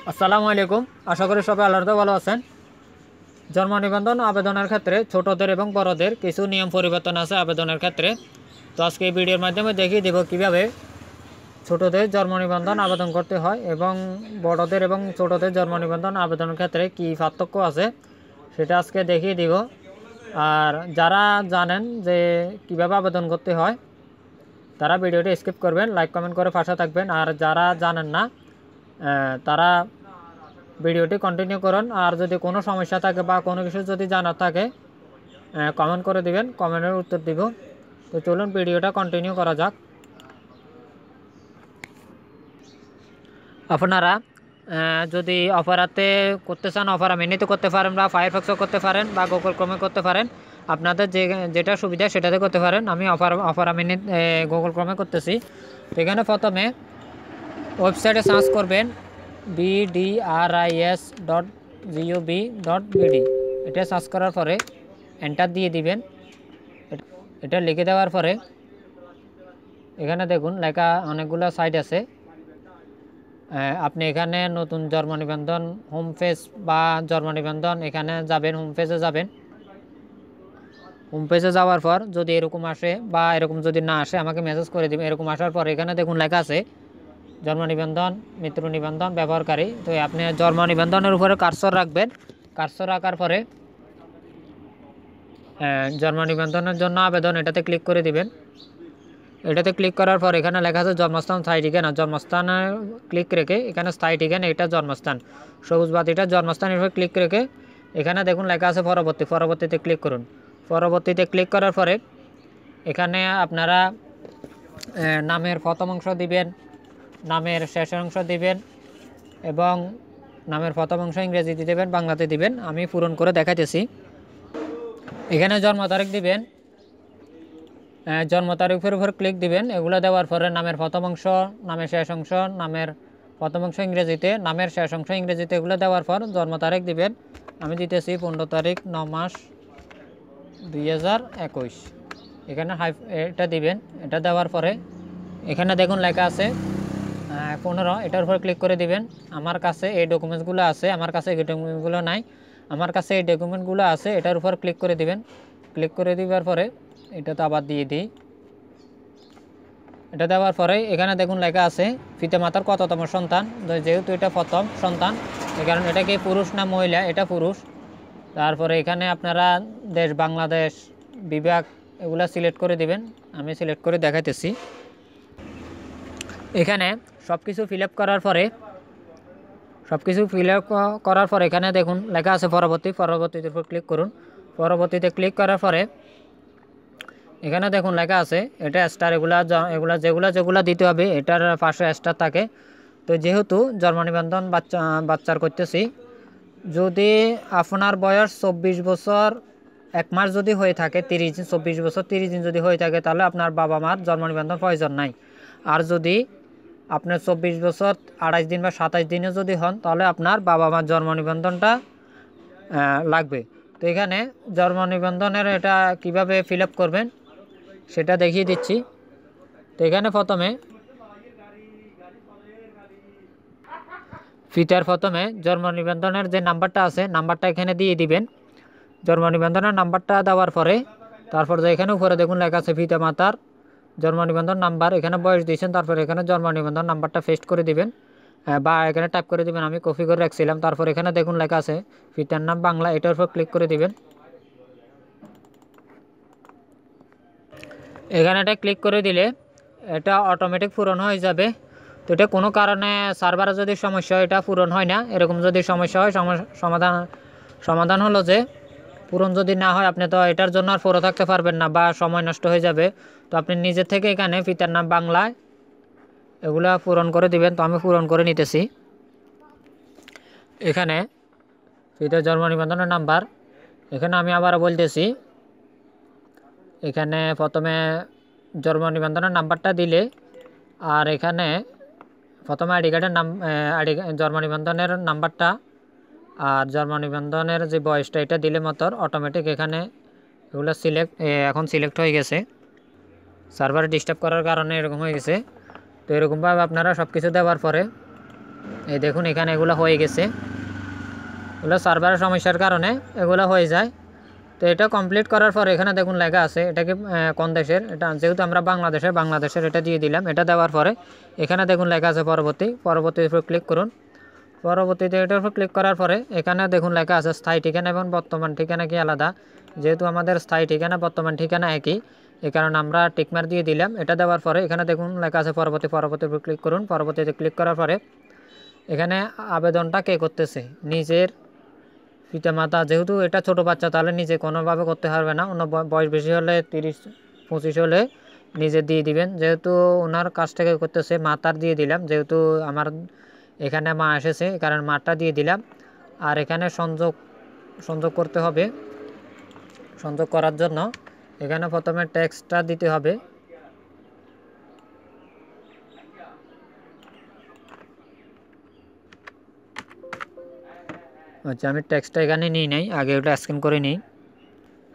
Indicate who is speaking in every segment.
Speaker 1: আসসালামু আলাইকুম। আশা করি সবাই আল্লাহর ভালো আছেন। জন্ম নিবন্ধন আবেদনের ক্ষেত্রে ছোটদের এবং বড়দের কিছু নিয়ম পরিবর্তন আছে আবেদনের ক্ষেত্রে। তো আজকে এই ভিডিওর মাধ্যমে দেখিয়ে দেব কিভাবে ছোটদের জন্ম নিবন্ধন আবেদন করতে হয় এবং বড়দের এবং ছোটদের জন্ম নিবন্ধন আবেদনের ক্ষেত্রে কী পার্থক্য আছে সেটা আজকে দেখিয়ে দিব। আর যারা জানেন যে কিভাবে আবেদন করতে হয় তারা ভিডিওটি স্কিপ করবেন, লাইক কমেন্ট করে পাশে থাকবেন। আর যারা জানেন না তারা ভিডিওটি কন্টিনিউ করুন। আর যদি কোনো সমস্যা থাকে বা কোনো কিছু যদি জানার থাকে কমেন্ট করে দিবেন, কমেন্টের উত্তর দিব। তো চলুন ভিডিওটা কন্টিনিউ করা যাক। আপনারা যদি অফারাতে করতে চান অফারা মিনিতে করতে পারেন বা ফায়ারফক্সও করতে পারেন বা গুগল ক্রোমে করতে পারেন। আপনাদের যেটা সুবিধা সেটাতে করতে পারেন। আমি অফারা মিনিট গুগল ক্রোমে করতেছি। তো এখানে প্রথমে ওয়েবসাইটে সার্চ করবেন bdris.gov.bd। এটা সার্চ করার পরে এন্টার দিয়ে দিবেন। এটা লিখে দেওয়ার পরে এখানে দেখুন লেখা অনেকগুলো সাইট আছে। আপনি এখানে নতুন জন্ম নিবন্ধন হোম পেজ বা জন্ম নিবন্ধন এখানে যাবেন, হোম পেজে যাবেন। হোম পেজে যাওয়ার পর যদি এরকম আসে বা এরকম যদি না আসে আমাকে মেসেজ করে দিবেন। এরকম আসার পর এখানে দেখুন লেখা আছে জন্ম নিবন্ধন, মৃত্যু নিবন্ধন, ব্যবহারকারী। তো আপনি জন্ম নিবন্ধনের উপরে কার্সর রাখবেন। কার্সর রাখার পরে জন্ম নিবন্ধনের জন্য আবেদন এটাতে ক্লিক করে দিবেন। এটাতে ক্লিক করার পর এখানে লেখা আছে জন্মস্থান স্থায়ী ঠিকানা। জন্মস্থানে ক্লিক রেখে এখানে স্থায়ী ঠিকানা এটা জন্মস্থান, সবুজ বাতিটা জন্মস্থানের উপরে ক্লিক রেখে এখানে দেখুন লেখা আছে পরবর্তীতে ক্লিক করুন। পরবর্তীতে ক্লিক করার পরে এখানে আপনারা নামের প্রথম অংশ দিবেন, নামের শেষ অংশ দিবেন এবং নামের প্রথম অংশ ইংরেজিতে দেবেন, বাংলাতে দিবেন। আমি পূরণ করে দেখাইতেছি। এখানে জন্ম তারিখ দিবেন, জন্ম তারিখের উপর ক্লিক দিবেন। এগুলো দেওয়ার পরে নামের প্রথম অংশ, নামের শেষ অংশ, নামের প্রথম অংশ ইংরেজিতে, নামের শেষ অংশ ইংরেজিতে, এগুলো দেওয়ার পর জন্ম তারিখ দিবেন। আমি দিতেছি 15 তারিখ 9 মাস 2021। এখানে এটা দিবেন। এটা দেওয়ার পরে এখানে দেখুন লেখা আছে 15, এটার উপর ক্লিক করে দিবেন। আমার কাছে এই ডকুমেন্টসগুলো আছে, আমার কাছে এই ডকুমেন্টসগুলো নাই, আমার কাছে এই ডকুমেন্টগুলো আছে, এটার উপর ক্লিক করে দিবেন। ক্লিক করে দেওয়ার পরে এটা তো আবার দিয়ে দিই। এটা দেওয়ার পরে এখানে দেখুন লেখা আছে পিতামাতার কততম সন্তান। যেহেতু এটা প্রথম সন্তান এই কারণে এটা কি পুরুষ না মহিলা, এটা পুরুষ। তারপরে এখানে আপনারা দেশ বাংলাদেশ বিভাগ এগুলা সিলেক্ট করে দিবেন। আমি সিলেক্ট করে দেখাইতেছি। এখানে সব কিছু ফিল আপ করার পরে এখানে দেখুন লেখা আছে পরবর্তীতে উপর ক্লিক করুন। পরবর্তীতে ক্লিক করার পরে এখানে দেখুন লেখা আছে এটা স্টার, এগুলা যেগুলা দিতে হবে এটার পাশে স্টার থাকে। তো যেহেতু জন্ম নিবন্ধন বাচ্চার করতেছি, যদি আপনার বয়স 24 বছর 1 মাস যদি হয়ে থাকে, 30 দিন, 24 বছর 30 দিন যদি হয়ে থাকে তাহলে আপনার বাবা মার জন্ম নিবন্ধন প্রয়োজন নাই। আর যদি আপনার 24 বছর 28 দিন বা 27 দিনে যদি হন তাহলে আপনার বাবা মার জন্ম নিবন্ধনটা লাগবে। তো এখানে জন্ম নিবন্ধনের এটা কিভাবে ফিল আপ করবেন সেটা দেখিয়ে দিচ্ছি। তো এখানে প্রথমে জন্ম নিবন্ধনের যে নাম্বারটা আছে নাম্বারটা এখানে দিয়ে দিবেন। জন্ম নিবন্ধনের নাম্বারটা দেওয়ার পরে তারপর যে এখানে উপরে দেখুন লেখা আছে পিতা মাতার জন্ম নিবন্ধন নাম্বার, এখানে বয়স দিয়েছেন, তারপর এখানে জন্ম নিবন্ধন নাম্বারটা পেস্ট করে দিবেন বা এখানে টাইপ করে দিবেন। আমি কপি করে রাখছিলাম। তারপর এখানে দেখুন লেখা আছে পিতার নাম বাংলা, এটার উপর ক্লিক করে দিবেন। এখানে এটা ক্লিক করে দিলে এটা অটোমেটিক পূরণ হয়ে যাবে। তো এটা কোনো কারণে সার্ভারে যদি সমস্যা হয় এটা পূরণ হয় না। এরকম যদি সমস্যা হয় সমাধান হলো যে পূরণ যদি না হয় আপনি তো এটার জন্য আর পড়ে থাকতে পারবেন না বা সময় নষ্ট হয়ে যাবে। তো আপনি নিজে থেকে এখানে পিতার নাম বাংলায় এগুলা পূরণ করে দিবেন। তো আমি পূরণ করে নিতেছি। এখানে পিতার জন্ম নিবন্ধনের নাম্বার এখানে আমি আবার বলতেছি, এখানে প্রথমে জন্ম নিবন্ধনের নাম্বারটা দিলে আর এখানে প্রথমে আইডি কার্ডের জন্ম নিবন্ধনের নাম্বারটা আর জন্ম নিবন্ধনের যে বয়সটা এটা দিলে মাত্র অটোমেটিক এখানে এগুলো এখন সিলেক্ট হয়ে গেছে। সার্ভারে ডিস্টার্ব করার কারণে এরকম হয়ে গেছে। তো এরকমভাবে আপনারা সব কিছু দেওয়ার পরে এই দেখুন এখানে এগুলো হয়ে গেছে, এগুলো সার্ভারের সমস্যার কারণে এগুলো হয়ে যায়। তো এটা কমপ্লিট করার পর এখানে দেখুন লেখা আছে এটাকে কোন দেশের, এটা যেহেতু আমরা বাংলাদেশের এটা দিয়ে দিলাম। এটা দেওয়ার পরে এখানে দেখুন লেখা আছে পরবর্তীর উপর ক্লিক করুন। পরবর্তীতে এটার উপর ক্লিক করার পরে এখানে দেখুন লেখা আছে স্থায়ী ঠিকানা এবং বর্তমান ঠিকানা কি আলাদা। যেহেতু আমাদের স্থায়ী ঠিকানা বর্তমান ঠিকানা একই, এই কারণে আমরা টিকমার দিয়ে দিলাম। এটা দেওয়ার পরে এখানে দেখুন লেখা আছে পরবর্তীর উপর ক্লিক করুন। পরবর্তীতে ক্লিক করার পরে এখানে আবেদনটা কে করতেছে, নিজের পিতামাতা। যেহেতু এটা ছোট বাচ্চা তাহলে নিজে কোনোভাবে করতে পারবে না, অন্য বয়স বেশি হলে 30-25 হলে নিজে দিয়ে দিবেন। যেহেতু ওনার কাছ থেকে করতেছে মাতার দিয়ে দিলাম, যেহেতু আমার এখানে মা এসেছে কারণ মাটা দিয়ে দিলাম। আর এখানে সংযোগ করতে হবে। সংযোগ করার জন্য এখানে প্রথমে ট্যাক্সটা দিতে হবে। আচ্ছা, আমি ট্যাক্সটা এখানে নিই নাই, আগে ওটা স্ক্যান করে নিই।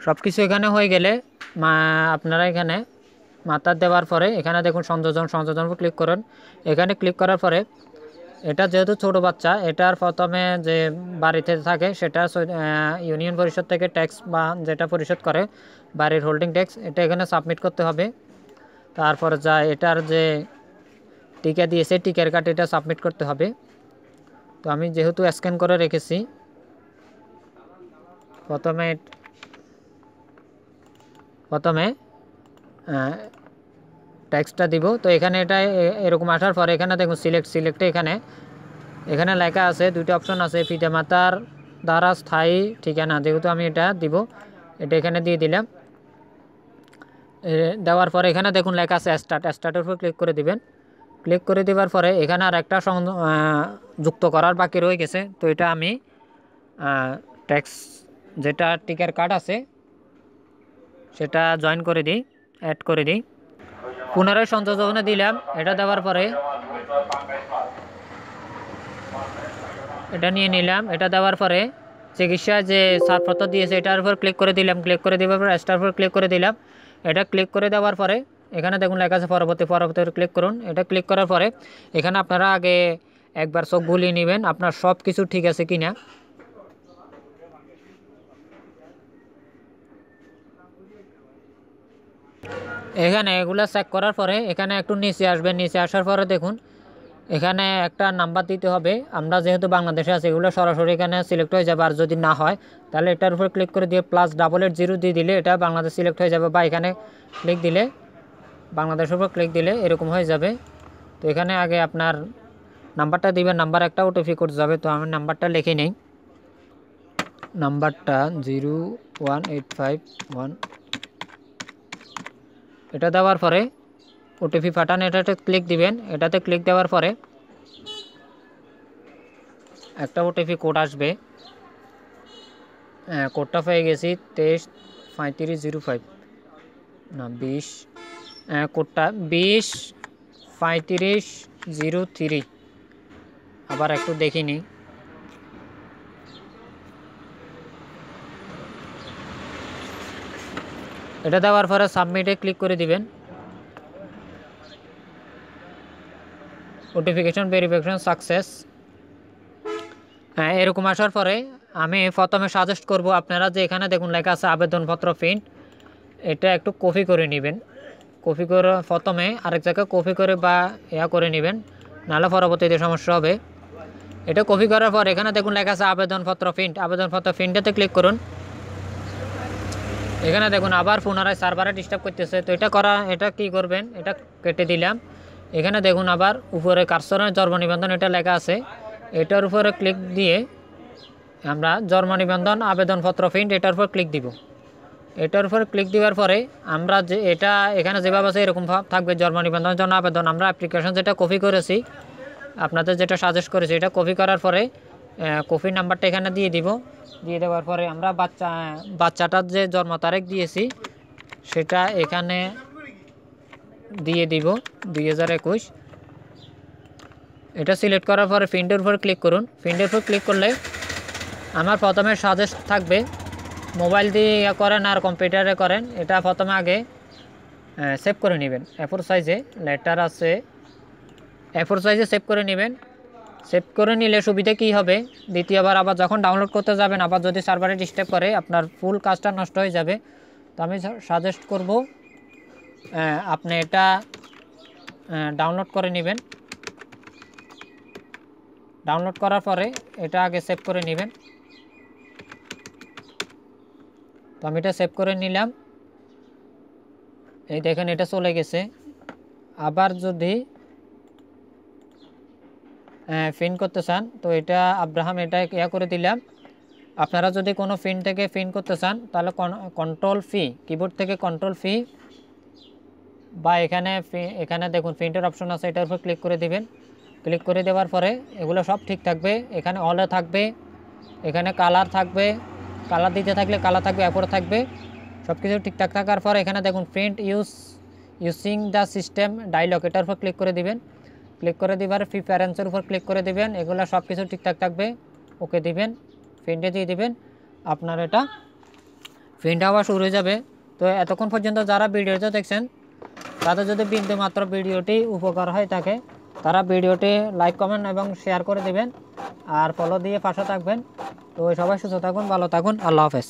Speaker 1: সব কিছু এখানে হয়ে গেলে আপনারা এখানে মাতার দেওয়ার পরে এখানে দেখুন সংযোজন উপর ক্লিক করুন। এখানে ক্লিক করার পরে এটা যেহেতু ছোট বাচ্চা, এটার প্রথমে যে বাড়িতে থাকে সেটা ইউনিয়ন পরিষদ থেকে ট্যাক্স বা যেটা পরিশোধ করে বাড়ির হোল্ডিং ট্যাক্স, এটা এখানে সাবমিট করতে হবে। তারপর এটার যে টিকা দিয়েছে টিকার কার্ড এটা সাবমিট করতে হবে। তো আমি যেহেতু স্ক্যান করে রেখেছি, প্রথমে ট্যাক্সটা দিব। তো এখানে এটা এরকম আসার পরে এখানে দেখুন সিলেক্টে এখানে লেখা আছে, দুইটা অপশন আছে, পিতামাতার দ্বারা স্থায়ী ঠিকানা। যেহেতু আমি এটা দিব, এটা এখানে দিয়ে দিলাম। দেওয়ার পরে এখানে দেখুন লেখা আছে স্টার্টের উপর ক্লিক করে দিবেন। ক্লিক করে দেওয়ার পরে এখানে আর একটা যুক্ত করার বাকি রয়ে গেছে। তো এটা আমি ট্যাক্স যেটা টিকার কার্ড আছে সেটা জয়েন করে দিই, অ্যাড করে দিই। পুনরায় সংযোজনে দিলাম। এটা দেওয়ার পরে এটা নিয়ে নিলাম। এটা দেওয়ার পরে চিকিৎসা যে ছাড়পত্র দিয়েছে এটার উপর ক্লিক করে দিলাম। ক্লিক করে দেওয়ার পর স্টার উপর ক্লিক করে দিলাম। এটা ক্লিক করে দেওয়ার পরে এখানে দেখুন লেখা আছে পরবর্তী ক্লিক করুন। এটা ক্লিক করার পরে এখানে আপনারা আগে একবার চোখ বুলিয়ে নেবেন আপনার সব কিছু ঠিক আছে কি না। এখানে এগুলো চেক করার পরে এখানে একটু নিচে আসবেন। নিচে আসার পরে দেখুন এখানে একটা নাম্বার দিতে হবে। আমরা যেহেতু বাংলাদেশে আছি এগুলো সরাসরি এখানে সিলেক্ট হয়ে যাবে। আর যদি না হয় তাহলে এটার উপর ক্লিক করে দিয়ে +880 দিয়ে দিলে এটা বাংলাদেশ সিলেক্ট হয়ে যাবে, বা এখানে ক্লিক দিলে বাংলাদেশের উপর ক্লিক দিলে এরকম হয়ে যাবে। তো এখানে আগে আপনার নাম্বারটা দিবেন, নাম্বার একটা ওটিপি কোড যাবে। তো আমি নাম্বারটা লিখে নিই, নাম্বারটা 01851। এটা দেওয়ার পরে ওটিপি পাঠান, এটাতে ক্লিক দিবেন। এটাতে ক্লিক দেওয়ার পরে একটা ওটিপি কোড আসবে। কোডটা পেয়ে গেছি 233505 না 20, কোডটা 203503। আবার একটু দেখিনি। এটা দেওয়ার পরে সাবমিটে ক্লিক করে দিবেন। Notification verification success. এরকম আসার পরে আমি প্রথমে সাজেস্ট করব আপনারা যে এখানে দেখুন লেখা আছে আবেদনপত্র প্রিন্ট, এটা একটু কপি করে নেবেন। কপি করে প্রথমে আরেক জায়গায় কপি করে বা করে নেবেন, নাহলে পরবর্তীতে সমস্যা হবে। এটা কপি করার পর এখানে দেখুন লেখা আছে আবেদনপত্র প্রিন্টেতে ক্লিক করুন। এখানে দেখুন আবার পুনরায় সার্ভারে ডিস্টার্ব করতেছে। তো এটা কি করবেন, এটা কেটে দিলাম। এখানে দেখুন আবার উপরে কার্সরের জন্ম নিবন্ধন এটা লেখা আছে, এটার উপরে ক্লিক দিয়ে আমরা জন্ম নিবন্ধন আবেদনপত্র প্রিন্ট এটার উপর ক্লিক দিব। এটার উপর ক্লিক দেওয়ার পরে আমরা যে এটা এখানে যেভাবে আছে এরকম থাকবে জন্ম নিবন্ধনের জন্য আবেদন। আমরা অ্যাপ্লিকেশন যেটা কপি করেছি আপনাদের যেটা সাজেস্ট করেছি এটা কপি করার পরে কপি নাম্বারটা এখানে দিয়ে দিব। দিয়ে দেওয়ার পরে আমরা বাচ্চাটার যে জন্ম তারিখ দিয়েছি সেটা এখানে দিয়ে দিব 2021। এটা সিলেক্ট করার পরে প্রিন্টের উপর ক্লিক করুন। প্রিন্টের উপর ক্লিক করলে আমার প্রথমে সাজেস্ট থাকবে মোবাইল দিয়ে করেন আর কম্পিউটারে করেন। এটা প্রথমে আগে সেভ করে নেবেন। A4 সাইজে লেটার আছে, A4 সাইজে সেভ করে নেবেন। সেভ করে নিলে সুবিধা কী হবে, দ্বিতীয়বার আবার যখন ডাউনলোড করতে যাবেন আবার যদি সার্ভারে ডিস্টার্ব করে আপনার ফুল কাজটা নষ্ট হয়ে যাবে। তো আমি সাজেস্ট করব আপনি এটা ডাউনলোড করে নেবেন। ডাউনলোড করার পরে এটা আগে সেভ করে নেবেন। তো আমি এটা সেভ করে নিলাম। এই দেখেন এটা চলে গেছে। আবার যদি ফিন করতে চান তো এটা আব্রাহাম এটা ইয়া করে দিলাম। আপনারা যদি কোনো ফিন থেকে ফিন করতে চান তাহলে কন্ট্রোল ফি, কিবোর্ড থেকে কন্ট্রোল ফি বা এখানে দেখুন ফিন্টের অপশন আছে, এটার উপর ক্লিক করে দিবেন। ক্লিক করে দেওয়ার পরে এগুলো সব ঠিক থাকবে। এখানে অলে থাকবে, এখানে কালার থাকবে, কালার দিতে থাকলে কালার থাকবে, অ্যাপরে থাকবে, সব কিছু ঠিকঠাক থাকার পর এখানে দেখুন print using the system dialog, এটার উপর ক্লিক করে দিবেন। ক্লিক করে দেবার প্রিফারেন্সের উপর ক্লিক করে দিবেন। এগুলো সব কিছু ঠিকঠাক থাকবে, ওকে দিবেন, প্রিন্টে দিয়ে দিবেন। আপনার এটা প্রিন্ট হওয়া শুরু হয়ে যাবে। তো এতক্ষণ পর্যন্ত যারা ভিডিওটা দেখছেন তাদের যদি বিন্দু মাত্র ভিডিওটি উপকার হয় থাকে তারা ভিডিওটি লাইক কমেন্ট এবং শেয়ার করে দিবেন আর ফলো দিয়ে পাশে থাকবেন। তো সবাই সুস্থ থাকুন, ভালো থাকুন, আল্লাহ হাফেজ।